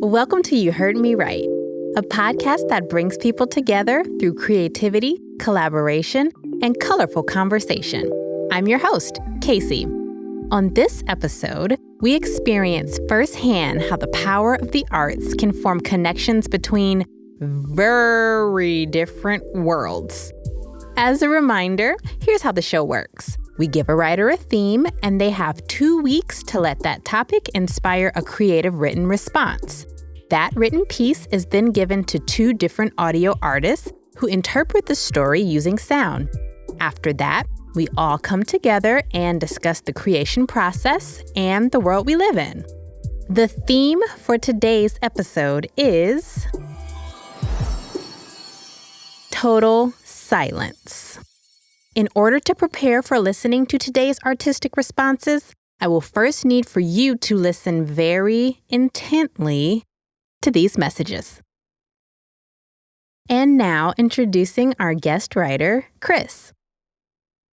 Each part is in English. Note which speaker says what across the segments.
Speaker 1: Welcome to You Heard Me Right, a podcast that brings people together through creativity, collaboration, and colorful conversation. I'm your host, Casey. On this episode, we experience firsthand how the power of the arts can form connections between very different worlds. As a reminder, here's how the show works. We give a writer a theme, and they have 2 weeks to let that topic inspire a creative written response. That written piece is then given to 2 different audio artists who interpret the story using sound. After that, we all come together and discuss the creation process and the world we live in. The theme for today's episode is total silence. In order to prepare for listening to today's artistic responses, I will first need for you to listen very intently to these messages. And now, introducing our guest writer, Chris.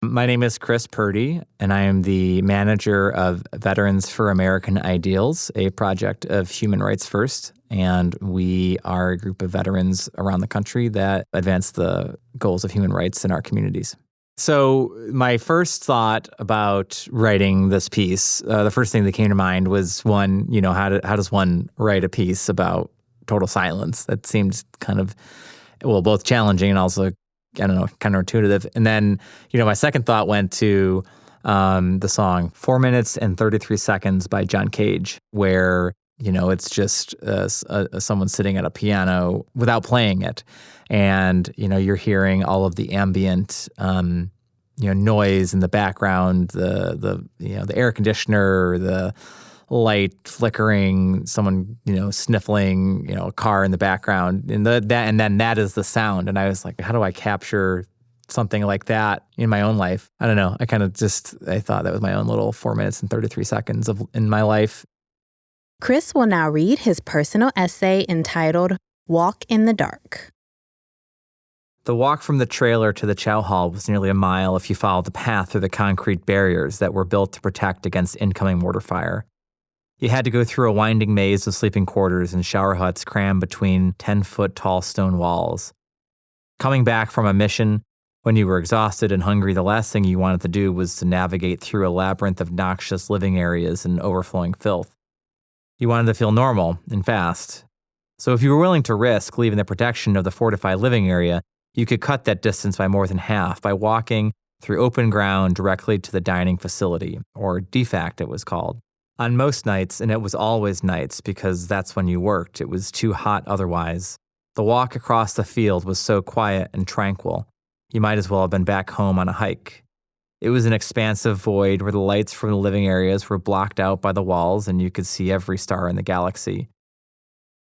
Speaker 2: My name is Chris Purdy, and I am the manager of Veterans for American Ideals, a project of Human Rights First. And we are a group of veterans around the country that advance the goals of human rights in our communities. So my first thought about writing this piece, the first thing that came to mind was one, how does one write a piece about total silence? That seemed kind of, both challenging and also, counterintuitive. And then, my second thought went to the song 4 minutes and 33 seconds by John Cage, where it's just someone sitting at a piano without playing it. And, you're hearing all of the ambient, noise in the background, the air conditioner, the light flickering, someone, sniffling, a car in the background. And then that is the sound. And I was like, how do I capture something like that in my own life? I don't know. I thought that was my own little 4 minutes and 33 seconds in my life.
Speaker 1: Chris will now read his personal essay entitled Walk in the Dark.
Speaker 2: The walk from the trailer to the chow hall was nearly a mile if you followed the path through the concrete barriers that were built to protect against incoming mortar fire. You had to go through a winding maze of sleeping quarters and shower huts crammed between 10-foot-tall stone walls. Coming back from a mission, when you were exhausted and hungry, the last thing you wanted to do was to navigate through a labyrinth of noxious living areas and overflowing filth. You wanted to feel normal and fast. So if you were willing to risk leaving the protection of the fortified living area, you could cut that distance by more than half by walking through open ground directly to the dining facility, or DFACT it was called. On most nights, and it was always nights because that's when you worked, it was too hot otherwise. The walk across the field was so quiet and tranquil, you might as well have been back home on a hike. It was an expansive void where the lights from the living areas were blocked out by the walls and you could see every star in the galaxy.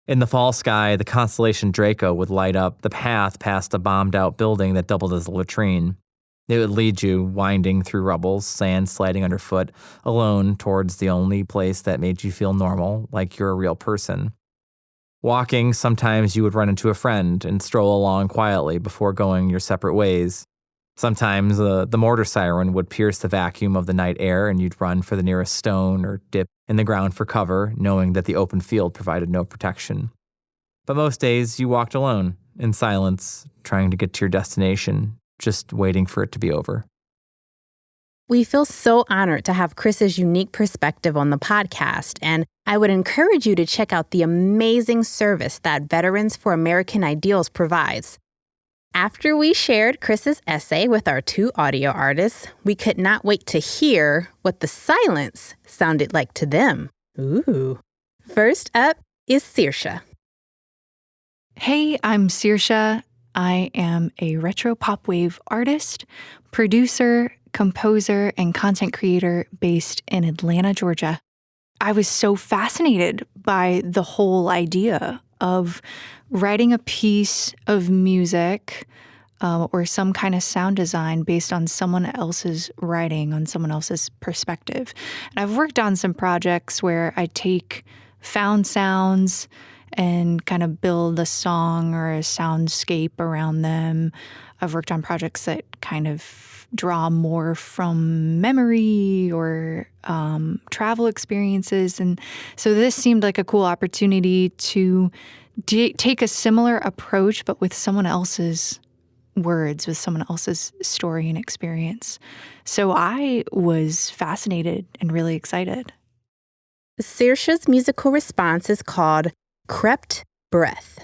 Speaker 2: In the fall sky, the constellation Draco would light up the path past a bombed-out building that doubled as a latrine. It would lead you, winding through rubble, sand sliding underfoot, alone towards the only place that made you feel normal, like you're a real person. Walking, sometimes you would run into a friend and stroll along quietly before going your separate ways. Sometimes the mortar siren would pierce the vacuum of the night air and you'd run for the nearest stone or dip in the ground for cover, knowing that the open field provided no protection. But most days you walked alone, in silence, trying to get to your destination, just waiting for it to be over.
Speaker 1: We feel so honored to have Chris's unique perspective on the podcast, and I would encourage you to check out the amazing service that Veterans for American Ideals provides. After we shared Chris's essay with our 2 audio artists, we could not wait to hear what the silence sounded like to them. Ooh. First up is Seersha.
Speaker 3: Hey, I'm Seersha. I am a retro pop wave artist, producer, composer, and content creator based in Atlanta, Georgia. I was so fascinated by the whole idea of writing a piece of music or some kind of sound design based on someone else's writing, on someone else's perspective. And I've worked on some projects where I take found sounds and kind of build a song or a soundscape around them. I've worked on projects that kind of draw more from memory or travel experiences. And so this seemed like a cool opportunity to take a similar approach, but with someone else's words, with someone else's story and experience. So I was fascinated and really excited.
Speaker 1: Seersha's musical response is called Crept Breath.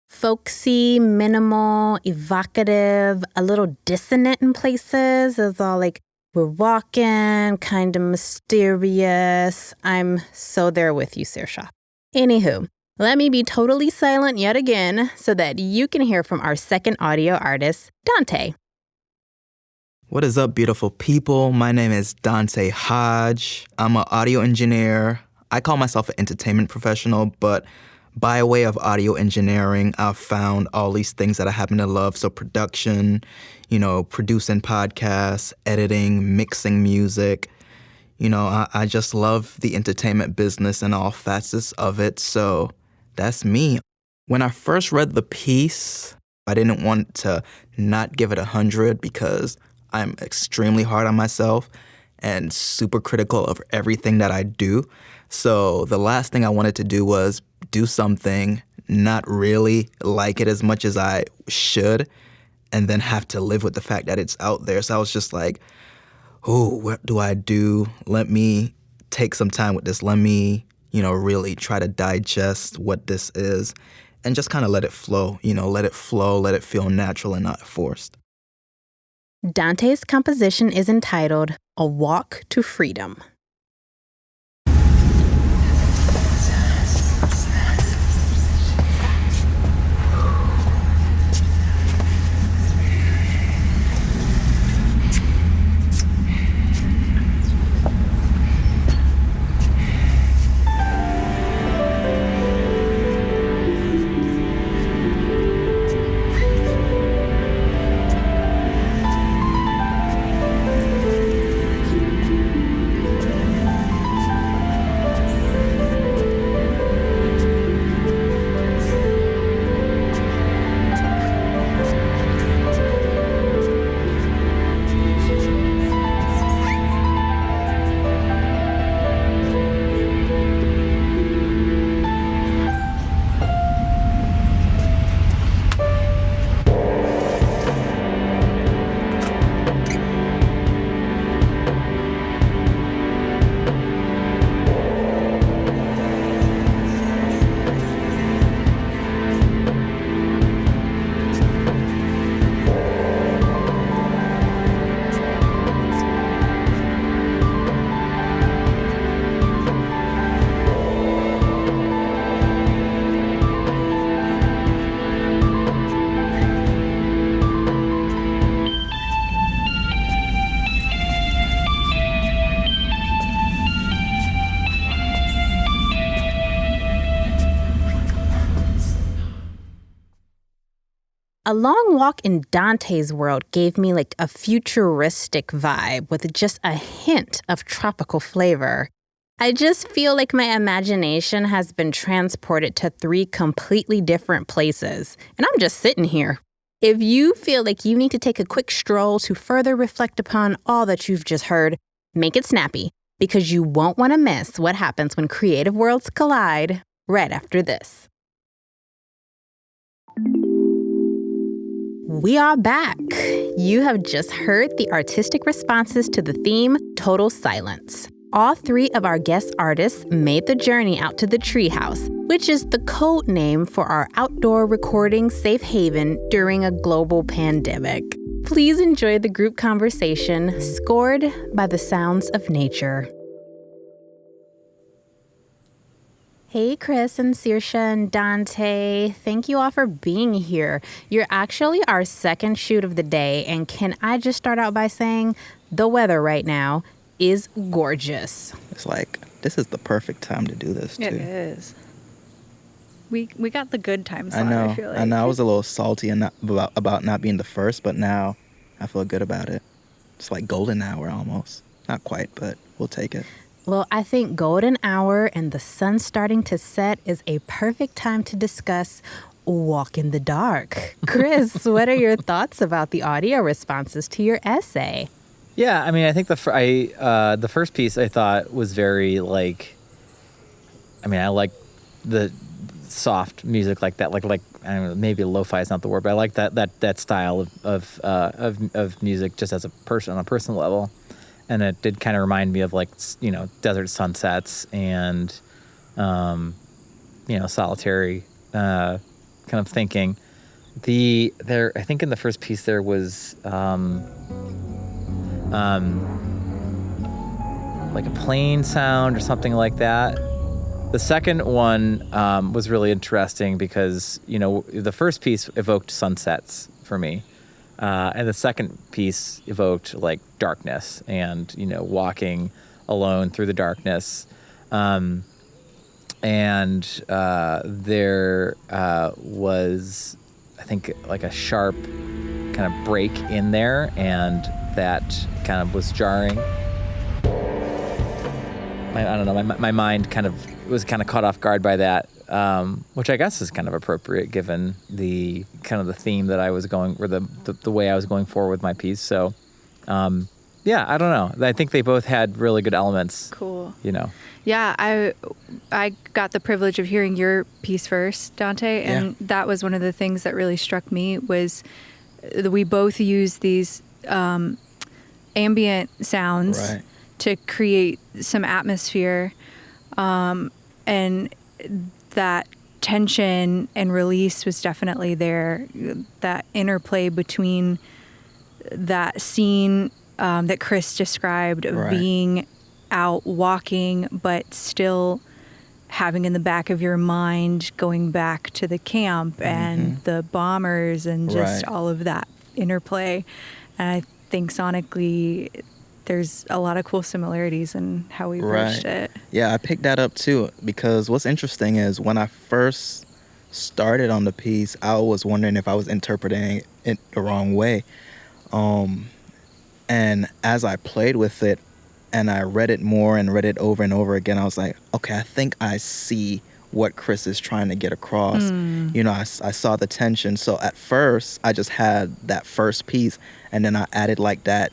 Speaker 1: Folksy, minimal, evocative, a little dissonant in places. It's all like, we're walking, kind of mysterious. I'm so there with you, Seersha. Anywho, let me be totally silent yet again so that you can hear from our second audio artist, DonTae.
Speaker 4: What is up, beautiful people? My name is DonTae Hodge. I'm an audio engineer. I call myself an entertainment professional, but by way of audio engineering, I've found all these things that I happen to love. So production, producing podcasts, editing, mixing music. I just love the entertainment business and all facets of it. So that's me. When I first read the piece, I didn't want to not give it 100 because I'm extremely hard on myself and super critical of everything that I do. So the last thing I wanted to do was do something, not really like it as much as I should, and then have to live with the fact that it's out there. So I was just like, oh, what do I do? Let me take some time with this. Let me, really try to digest what this is and just kind of let it flow, let it feel natural and not forced.
Speaker 1: DonTae's composition is entitled A Walk to Freedom. A long walk in DonTae's world gave me like a futuristic vibe with just a hint of tropical flavor. I just feel like my imagination has been transported to 3 completely different places, and I'm just sitting here. If you feel like you need to take a quick stroll to further reflect upon all that you've just heard, make it snappy, because you won't want to miss what happens when creative worlds collide right after this. We are back. You have just heard the artistic responses to the theme, Total Silence. All 3 of our guest artists made the journey out to the treehouse, which is the code name for our outdoor recording safe haven during a global pandemic. Please enjoy the group conversation scored by the sounds of nature. Hey, Chris and Seersha and DonTae. Thank you all for being here. You're actually our second shoot of the day, and can I just start out by saying the weather right now is gorgeous.
Speaker 4: It's like, this is the perfect time to do this, too.
Speaker 3: It is. We got the good time slot,
Speaker 4: I
Speaker 3: feel like.
Speaker 4: I know I was a little salty about not being the first, but now I feel good about it. It's like golden hour almost. Not quite, but we'll take it.
Speaker 1: Well, I think golden hour and the sun starting to set is a perfect time to discuss walk in the dark. Chris, what are your thoughts about the audio responses to your essay?
Speaker 2: Yeah, I mean, I think the first piece I thought was very like, I mean, I like the soft music like that, like I don't know, maybe lo-fi is not the word, but I like that style of music just as a person on a personal level, and it did kind of remind me of like, you know, desert sunsets and you know, solitary kind of thinking. I think in the first piece there was like a plane sound or something like that. The second one was really interesting because, you know, the first piece evoked sunsets for me. And the second piece evoked like darkness and, you know, walking alone through the darkness. And there was, I think, like a sharp kind of break in there, and that kind of was jarring. I don't know, my mind kind of was kind of caught off guard by that, which I guess is kind of appropriate given the kind of the theme that I was going, or the way I was going forward with my piece. So, yeah, I don't know. I think they both had really good elements.
Speaker 3: Cool.
Speaker 2: You know.
Speaker 3: Yeah, I got the privilege of hearing your piece first, DonTae, and that was one of the things that really struck me was that we both use these ambient sounds to create some atmosphere, and that tension and release was definitely there. That interplay between that scene that Chris described of being out walking, but still having in the back of your mind going back to the camp and the bombers and just all of that interplay. And I think sonically there's a lot of cool similarities in how we approached it.
Speaker 4: Yeah, I picked that up too, because what's interesting is when I first started on the piece, I was wondering if I was interpreting it the wrong way. And as I played with it and I read it more and read it over and over again, I was like, okay, I think I see what Chris is trying to get across. You know, I saw the tension. So at first, I just had that first piece, and then I added like that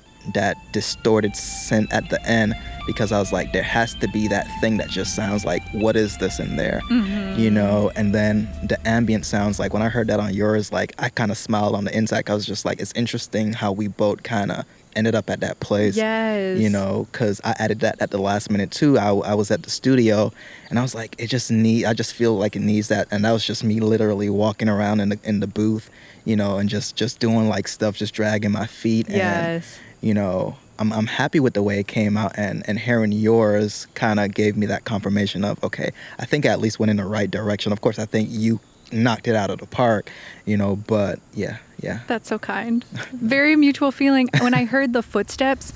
Speaker 4: distorted synth at the end, because I was like, there has to be that thing that just sounds like, what is this in there? You know, and then the ambient sounds, like when I heard that on yours, like I kind of smiled on the inside. I was just like, it's interesting how we both kind of ended up at that place. You know, because I added that at the last minute too. I was at the studio and I was like, I just feel like it needs that. And that was just me literally walking around in the booth, you know, and just doing like stuff, just dragging my feet. And, you know, I'm happy with the way it came out, and hearing yours kind of gave me that confirmation of, okay, I think I at least went in the right direction. Of course, I think you knocked it out of the park, you know, but yeah.
Speaker 3: That's so kind. Very mutual feeling. When I heard the footsteps,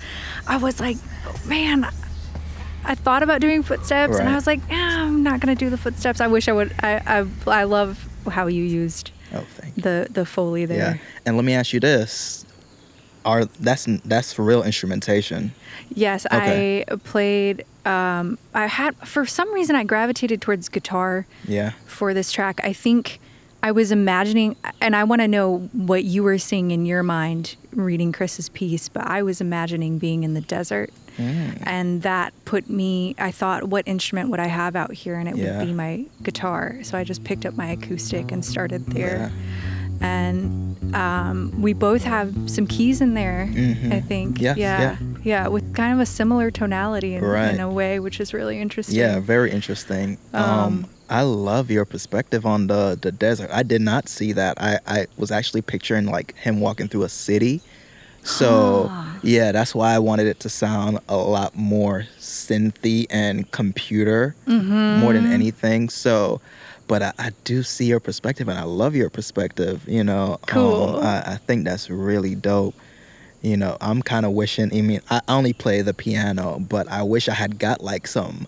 Speaker 3: I was like, oh, man, I thought about doing footsteps and I was like, I'm not going to do the footsteps. I wish I would. I love how you used
Speaker 4: thank you.
Speaker 3: the Foley there.
Speaker 4: Yeah. And let me ask you this. that's real instrumentation.
Speaker 3: Yes,
Speaker 4: Okay.
Speaker 3: I played. For some reason, I gravitated towards guitar.
Speaker 4: Yeah.
Speaker 3: For this track, I think I was imagining, and I want to know what you were seeing in your mind reading Chris's piece, but I was imagining being in the desert. And that put me, I thought, what instrument would I have out here? And it would be my guitar. So I just picked up my acoustic and started there.
Speaker 4: Yeah.
Speaker 3: And we both have some keys in there, I think. Yeah, with kind of a similar tonality in a way, which is really interesting.
Speaker 4: Yeah, very interesting. I love your perspective on the desert. I did not see that. I was actually picturing like him walking through a city. So, yeah, that's why I wanted it to sound a lot more synthy and computer more than anything. So, but I do see your perspective, and I love your perspective, you know.
Speaker 3: Cool.
Speaker 4: I think that's really dope. You know, I'm kind of wishing, I only play the piano, but I wish I had got like some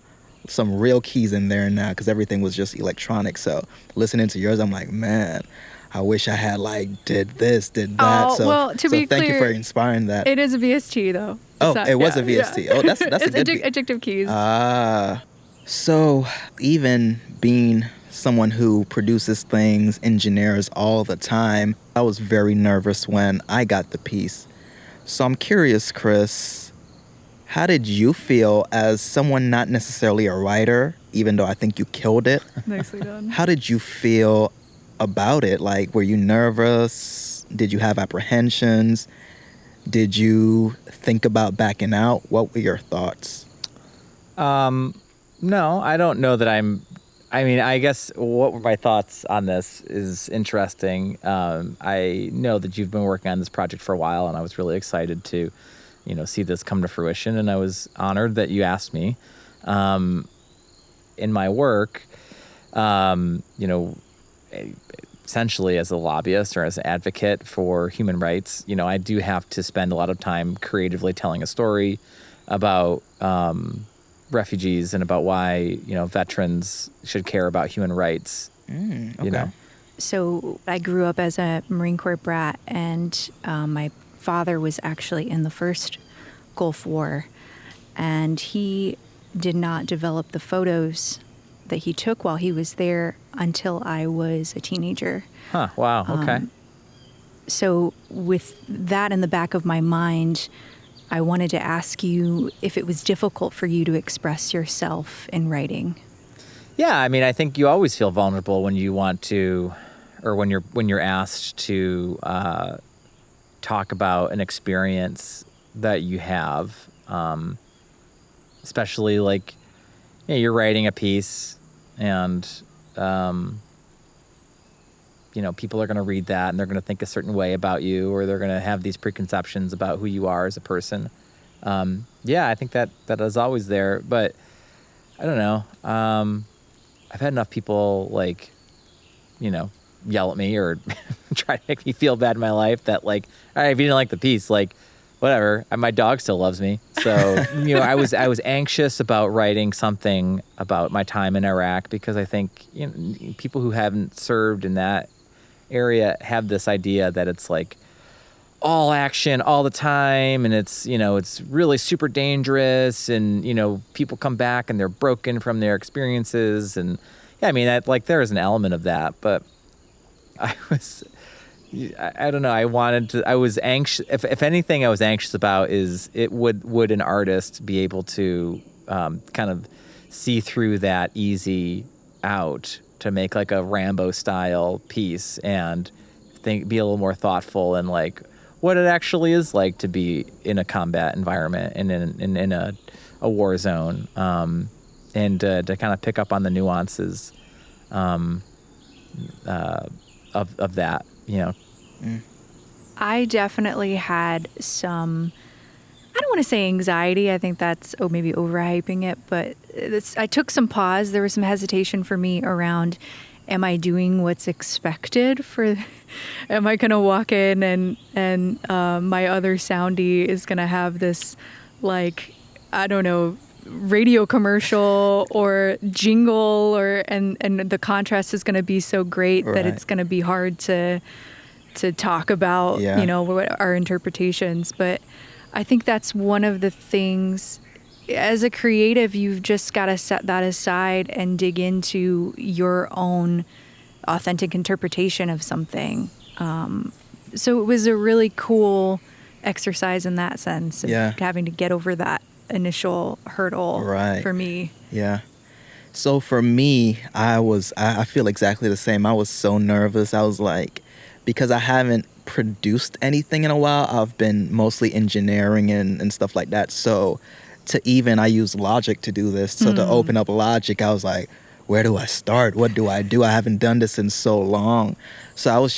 Speaker 4: real keys in there now, because everything was just electronic. So listening to yours, I'm like, man, I wish I had like did this, did that.
Speaker 3: Oh, well, to be clear,
Speaker 4: thank you for inspiring that.
Speaker 3: It is a VST though.
Speaker 4: It was a VST. Yeah. Oh, that's
Speaker 3: it's
Speaker 4: a good
Speaker 3: adjective keys.
Speaker 4: So even being someone who produces things, engineers all the time, I was very nervous when I got the piece. So I'm curious, Chris, how did you feel as someone not necessarily a writer, even though I think you killed it?
Speaker 3: Nicely done.
Speaker 4: How did you feel about it? Like, were you nervous? Did you have apprehensions? Did you think about backing out? What were your thoughts?
Speaker 2: No, I don't know that I guess what were my thoughts on this is interesting. I know that you've been working on this project for a while, and I was really excited to, see this come to fruition. And I was honored that you asked me. In my work, essentially as a lobbyist or as an advocate for human rights, I do have to spend a lot of time creatively telling a story about refugees and about why, veterans should care about human rights.
Speaker 4: Okay.
Speaker 3: So I grew up as a Marine Corps brat, and my father was actually in the first Gulf War, and he did not develop the photos that he took while he was there until I was a teenager.
Speaker 2: Huh, wow, okay.
Speaker 3: So with that in the back of my mind, I wanted to ask you if it was difficult for you to express yourself in writing.
Speaker 2: Yeah, I think you always feel vulnerable when you want to, or when you're asked to talk about an experience that you have, especially like you're writing a piece and people are going to read that and they're going to think a certain way about you, or they're going to have these preconceptions about who you are as a person. I think that is always there, but I don't know. I've had enough people yell at me or try to make me feel bad in my life that all right, if you didn't like the piece, whatever. My dog still loves me. So, I was anxious about writing something about my time in Iraq, because I think people who haven't served in that area have this idea that it's all action all the time, and it's it's really super dangerous, and people come back and they're broken from their experiences, and there is an element of that, but I don't know. I was anxious. If anything, I was anxious about is would an artist be able to kind of see through that easy out to make a Rambo style piece and be a little more thoughtful and what it actually is like to be in a combat environment and in a war zone, and to kind of pick up on the nuances of that.
Speaker 3: I definitely had some, I don't want to say anxiety. I think that's maybe overhyping it, but I took some pause. There was some hesitation for me around, am I doing what's expected am I going to walk in and my other soundy is going to have this I don't know, radio commercial or jingle and the contrast is going to be so great that it's going to be hard to to talk about,
Speaker 4: Yeah.
Speaker 3: you know, what our interpretations. But I think that's one of the things, as a creative, you've just got to set that aside and dig into your own authentic interpretation of something. So it was a really cool exercise in that sense of having to get over that initial hurdle for me.
Speaker 4: Yeah. So for me, I feel exactly the same. I was so nervous. I was like, because I haven't produced anything in a while, I've been mostly engineering and stuff like that. So I use Logic to do this. So to open up Logic, I was like, where do I start? What do? I haven't done this in so long. So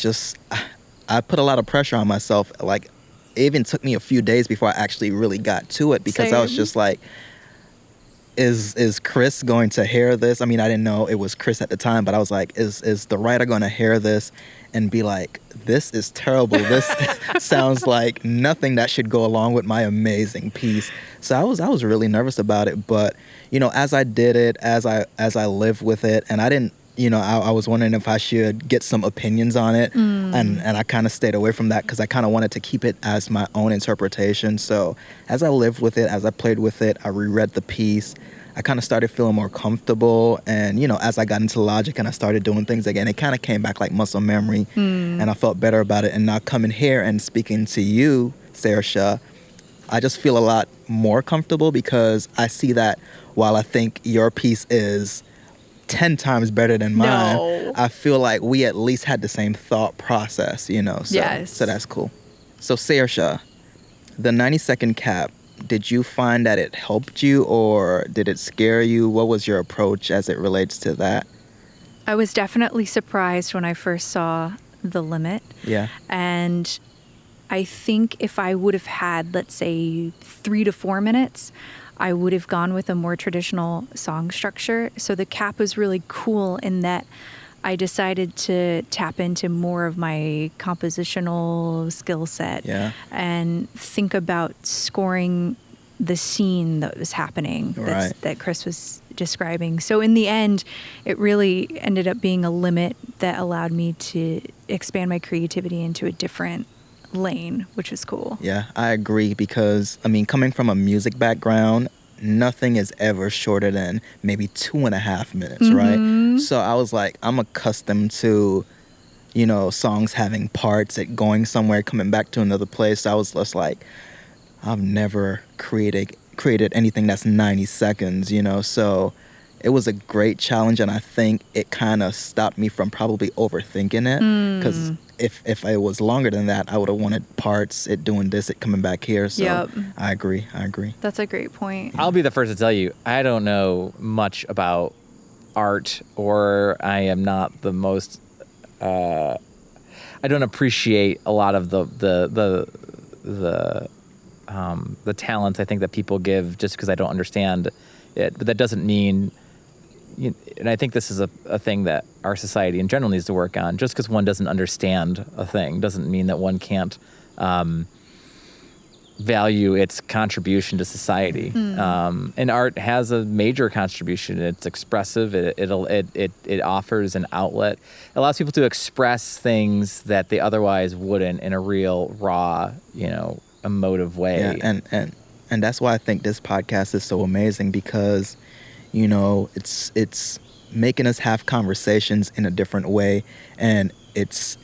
Speaker 4: I put a lot of pressure on myself. Like, it even took me a few days before I actually really got to it, because I was just like, is Chris going to hear this? I mean, I didn't know it was Chris at the time, but I was like, is the writer going to hear this and be like, this is terrible. This sounds like nothing that should go along with my amazing piece. So I was really nervous about it. But, you know, as I did it, as I lived with it, and I didn't, you know, I was wondering if I should get some opinions on it. And I kind of stayed away from that because I kind of wanted to keep it as my own interpretation. So as I lived with it, as I played with it, I reread the piece. I kind of started feeling more comfortable. And, you know, as I got into Logic and I started doing things again, it kind of came back like muscle memory. And I felt better about it. And now coming here and speaking to you, Seersha, I just feel a lot more comfortable, because I see that while I think your piece is 10 times better than mine, I feel like we at least had the same thought process, you know. So that's cool. So Seersha, the 90-second cap, did you find that it helped you or did it scare you? What was your approach as it relates to that?
Speaker 3: I was definitely surprised when I first saw the limit.
Speaker 4: Yeah.
Speaker 3: And I think if I would have had, let's say, 3 to 4 minutes, I would have gone with a more traditional song structure. So the cap was really cool in that I decided to tap into more of my compositional skill set and think about scoring the scene that was happening that Chris was describing. So in the end, it really ended up being a limit that allowed me to expand my creativity into a different lane, which was cool.
Speaker 4: Yeah, I agree, because, I mean, coming from a music background, nothing is ever shorter than maybe 2.5 minutes, right? So I was like, I'm accustomed to, you know, songs having parts, it going somewhere, coming back to another place. So I was just like, I've never created anything that's 90 seconds, you know? So it was a great challenge, and I think it kind of stopped me from probably overthinking it, because if it was longer than that, I would have wanted parts, it doing this, it coming back here. So I agree.
Speaker 3: That's a great point.
Speaker 2: I'll be the first to tell you, I don't know much about art, or I am not the most, I don't appreciate a lot of the talents I think that people give just because I don't understand it. But that doesn't mean, and I think this is a thing that our society in general needs to work on. Just because one doesn't understand a thing doesn't mean that one can't value its contribution to society. And art has a major contribution. It's expressive. It offers an outlet. It allows people to express things that they otherwise wouldn't in a real, raw, you know, emotive way.
Speaker 4: Yeah, and that's why I think this podcast is so amazing, because, you know, it's making us have conversations in a different way, and it's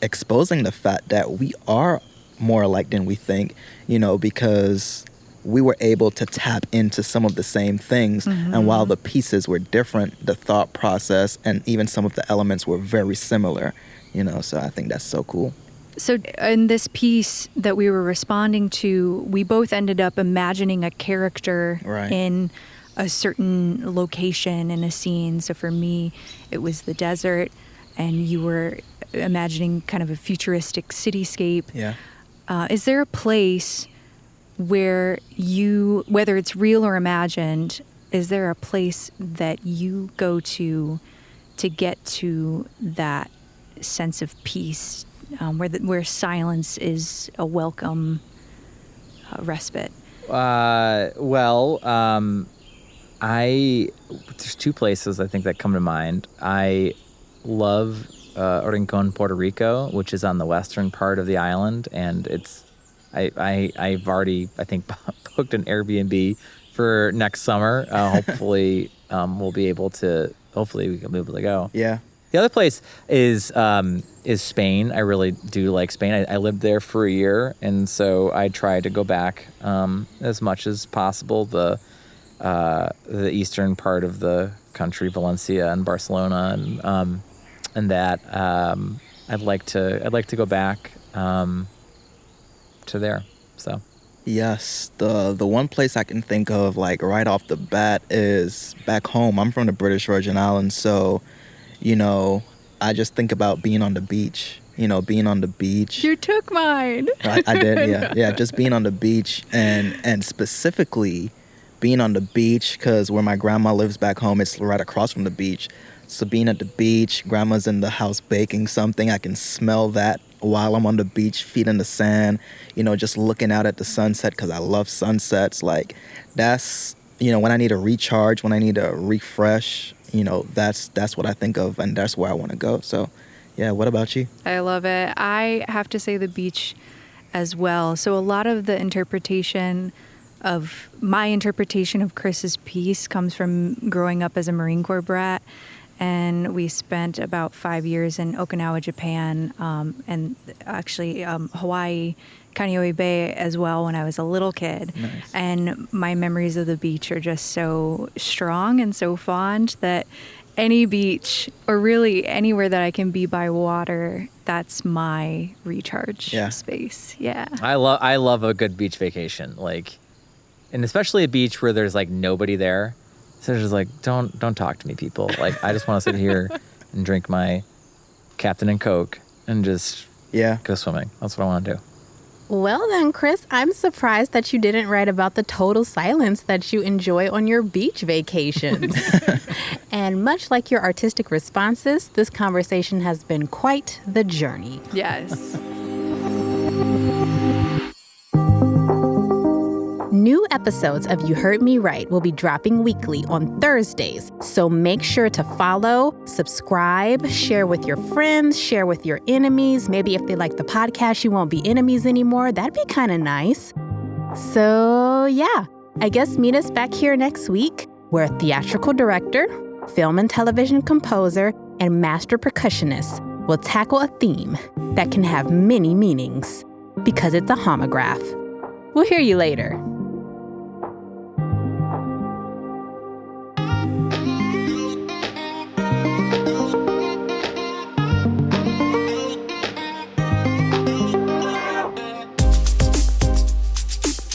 Speaker 4: exposing the fact that we are more alike than we think, you know, because we were able to tap into some of the same things, and while the pieces were different, the thought process and even some of the elements were very similar, you know. So I think that's so cool.
Speaker 3: So in this piece that we were responding to, we both ended up imagining a character in a certain location in a scene. So for me, it was the desert, and you were imagining kind of a futuristic cityscape.
Speaker 4: Yeah.
Speaker 3: Is there a place where you, whether it's real or imagined, is there a place that you go to get to that sense of peace, where silence is a welcome respite?
Speaker 2: There's 2 places I think that come to mind. I love Rincon, Puerto Rico, which is on the western part of the island, and I've already, I think, booked an Airbnb for next summer. Hopefully, we can be able to go.
Speaker 4: Yeah.
Speaker 2: The other place is Spain. I really do like Spain. I lived there for a year, and so I try to go back as much as possible. The eastern part of the country, Valencia and Barcelona, and that I'd like to go back to there. So.
Speaker 4: Yes, the one place I can think of, like, right off the bat is back home. I'm from the British Virgin Islands, so, I just think about being on the beach. Being on the beach.
Speaker 3: You took mine.
Speaker 4: I did, yeah. Yeah, just being on the beach and specifically being on the beach, because where my grandma lives back home, it's right across from the beach. So being at the beach, grandma's in the house baking something, I can smell that while I'm on the beach, feet in the sand, just looking out at the sunset, because I love sunsets. Like, that's, when I need to recharge, when I need to refresh, that's what I think of, and that's where I want to go. So, yeah, what about you?
Speaker 3: I love it. I have to say the beach as well. So a lot of the my interpretation of Chris's piece comes from growing up as a Marine Corps brat. And we spent about 5 years in Okinawa, Japan, and actually Hawaii, Kaneohe Bay as well when I was a little kid.
Speaker 4: Nice.
Speaker 3: And my memories of the beach are just so strong and so fond that any beach, or really anywhere that I can be by water, that's my recharge space. Yeah. I
Speaker 2: love a good beach vacation, and especially a beach where there's nobody there. So it's just don't talk to me, people. I just want to sit here and drink my Captain and Coke and just go swimming. That's what I want to do.
Speaker 1: Well then, Chris, I'm surprised that you didn't write about the total silence that you enjoy on your beach vacations. And much like your artistic responses, this conversation has been quite the journey.
Speaker 3: Yes.
Speaker 1: New episodes of You Heard Me Right will be dropping weekly on Thursdays, so make sure to follow, subscribe, share with your friends, share with your enemies. Maybe if they like the podcast, you won't be enemies anymore. That'd be kind of nice. So yeah, I guess meet us back here next week, where a theatrical director, film and television composer, and master percussionist will tackle a theme that can have many meanings, because it's a homograph. We'll hear you later.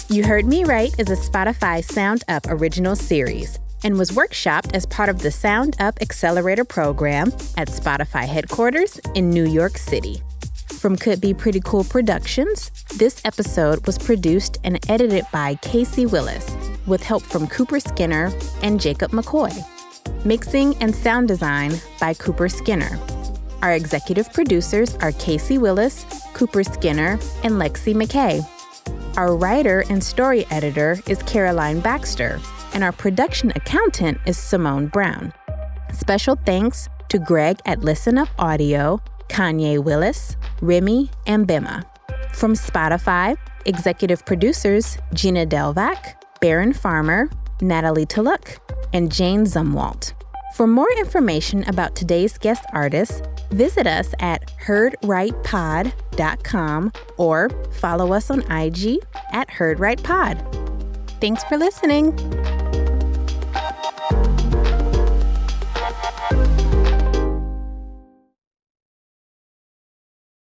Speaker 1: You Heard Me Right is a Spotify Sound Up original series and was workshopped as part of the Sound Up Accelerator program at Spotify headquarters in New York City. From Could Be Pretty Cool Productions, this episode was produced and edited by Casey Willis, with help from Cooper Skinner and Jacob McCoy. Mixing and sound design by Cooper Skinner. Our executive producers are Casey Willis, Cooper Skinner, and Lexi McKay. Our writer and story editor is Caroline Baxter, and our production accountant is Simone Brown. Special thanks to Greg at Listen Up Audio, Kanye Willis, Remy, and Bema. From Spotify, executive producers Gina Delvac, Baron Farmer, Natalie Tulloch, and Jane Zumwalt. For more information about today's guest artists, visit us at heardrightpod.com or follow us on IG at heardrightpod. Thanks for listening.